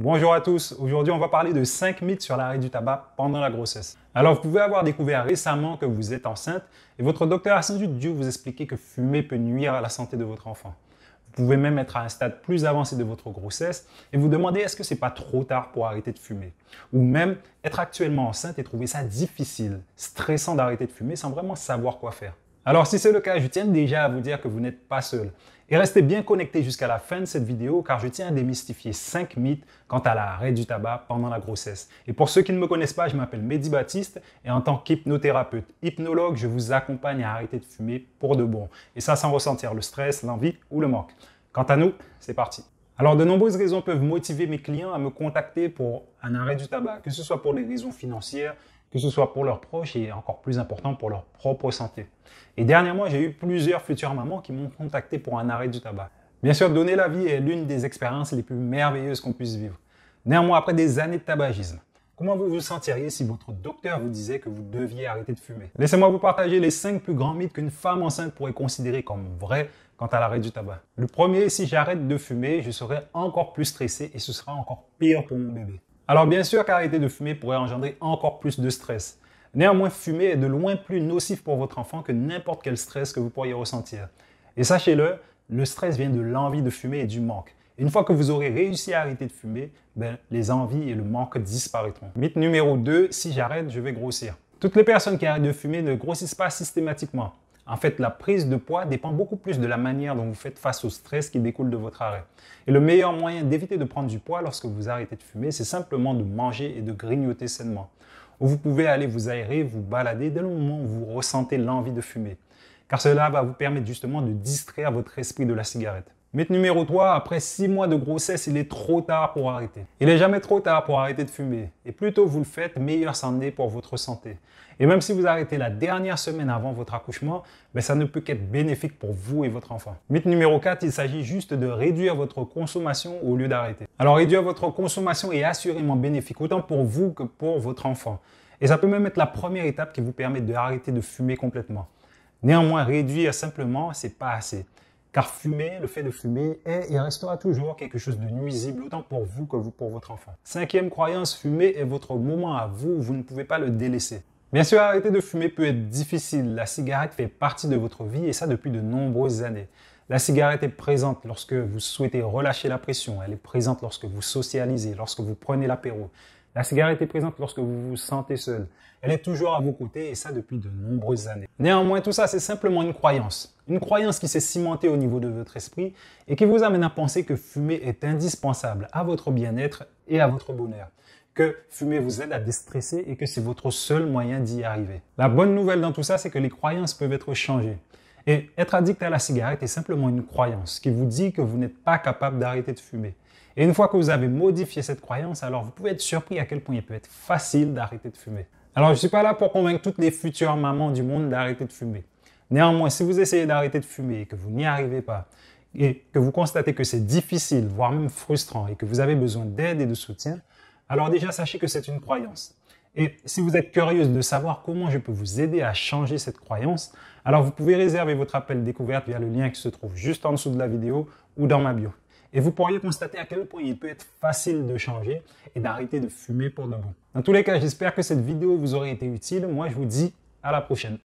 Bonjour à tous, aujourd'hui on va parler de 5 mythes sur l'arrêt du tabac pendant la grossesse. Alors vous pouvez avoir découvert récemment que vous êtes enceinte et votre docteur a sans doute dû vous expliquer que fumer peut nuire à la santé de votre enfant. Vous pouvez même être à un stade plus avancé de votre grossesse et vous demander est-ce que c'est pas trop tard pour arrêter de fumer. Ou même être actuellement enceinte et trouver ça difficile, stressant d'arrêter de fumer sans vraiment savoir quoi faire. Alors si c'est le cas, je tiens déjà à vous dire que vous n'êtes pas seul. Et restez bien connectés jusqu'à la fin de cette vidéo car je tiens à démystifier 5 mythes quant à l'arrêt du tabac pendant la grossesse. Et pour ceux qui ne me connaissent pas, je m'appelle Mehdi Baptiste et en tant qu'hypnothérapeute, hypnologue, je vous accompagne à arrêter de fumer pour de bon. Et ça sans ressentir le stress, l'envie ou le manque. Quant à nous, c'est parti. Alors de nombreuses raisons peuvent motiver mes clients à me contacter pour un arrêt du tabac, que ce soit pour des raisons financières, que ce soit pour leurs proches et encore plus important pour leur propre santé. Et dernièrement, j'ai eu plusieurs futures mamans qui m'ont contacté pour un arrêt du tabac. Bien sûr, donner la vie est l'une des expériences les plus merveilleuses qu'on puisse vivre. Néanmoins, après des années de tabagisme, comment vous vous sentiriez si votre docteur vous disait que vous deviez arrêter de fumer? Laissez-moi vous partager les 5 plus grands mythes qu'une femme enceinte pourrait considérer comme vrais quant à l'arrêt du tabac. Le premier, si j'arrête de fumer, je serai encore plus stressé et ce sera encore pire pour mon bébé. Alors bien sûr qu'arrêter de fumer pourrait engendrer encore plus de stress. Néanmoins, fumer est de loin plus nocif pour votre enfant que n'importe quel stress que vous pourriez ressentir. Et sachez-le, le stress vient de l'envie de fumer et du manque. Et une fois que vous aurez réussi à arrêter de fumer, les envies et le manque disparaîtront. Mythe numéro 2, si j'arrête, je vais grossir. Toutes les personnes qui arrêtent de fumer ne grossissent pas systématiquement. En fait, la prise de poids dépend beaucoup plus de la manière dont vous faites face au stress qui découle de votre arrêt. Et le meilleur moyen d'éviter de prendre du poids lorsque vous arrêtez de fumer, c'est simplement de manger et de grignoter sainement. Ou vous pouvez aller vous aérer, vous balader dès le moment où vous ressentez l'envie de fumer. Car cela va vous permettre justement de distraire votre esprit de la cigarette. Mythe numéro 3, après 6 mois de grossesse, il est trop tard pour arrêter. Il n'est jamais trop tard pour arrêter de fumer. Et plus tôt vous le faites, meilleur c'en est pour votre santé. Et même si vous arrêtez la dernière semaine avant votre accouchement, ça ne peut qu'être bénéfique pour vous et votre enfant. Mythe numéro 4, il s'agit juste de réduire votre consommation au lieu d'arrêter. Alors réduire votre consommation est assurément bénéfique, autant pour vous que pour votre enfant. Et ça peut même être la première étape qui vous permet d'arrêter de fumer complètement. Néanmoins, réduire simplement, c'est pas assez. Car fumer, le fait de fumer est et restera toujours quelque chose de nuisible, autant pour vous que pour votre enfant. 5e croyance, fumer est votre moment à vous, vous ne pouvez pas le délaisser. Bien sûr, arrêter de fumer peut être difficile. La cigarette fait partie de votre vie et ça depuis de nombreuses années. La cigarette est présente lorsque vous souhaitez relâcher la pression. Elle est présente lorsque vous socialisez, lorsque vous prenez l'apéro. La cigarette est présente lorsque vous vous sentez seul. Elle est toujours à vos côtés et ça depuis de nombreuses années. Néanmoins, tout ça, c'est simplement une croyance. Une croyance qui s'est cimentée au niveau de votre esprit et qui vous amène à penser que fumer est indispensable à votre bien-être et à votre bonheur. Que fumer vous aide à déstresser et que c'est votre seul moyen d'y arriver. La bonne nouvelle dans tout ça, c'est que les croyances peuvent être changées. Et être addict à la cigarette est simplement une croyance qui vous dit que vous n'êtes pas capable d'arrêter de fumer. Et une fois que vous avez modifié cette croyance, alors vous pouvez être surpris à quel point il peut être facile d'arrêter de fumer. Alors je ne suis pas là pour convaincre toutes les futures mamans du monde d'arrêter de fumer. Néanmoins, si vous essayez d'arrêter de fumer et que vous n'y arrivez pas, et que vous constatez que c'est difficile, voire même frustrant, et que vous avez besoin d'aide et de soutien, alors déjà sachez que c'est une croyance. Et si vous êtes curieuse de savoir comment je peux vous aider à changer cette croyance, alors vous pouvez réserver votre appel découverte via le lien qui se trouve juste en dessous de la vidéo ou dans ma bio. Et vous pourriez constater à quel point il peut être facile de changer et d'arrêter de fumer pour de bon. Dans tous les cas, j'espère que cette vidéo vous aurait été utile. Moi, je vous dis à la prochaine.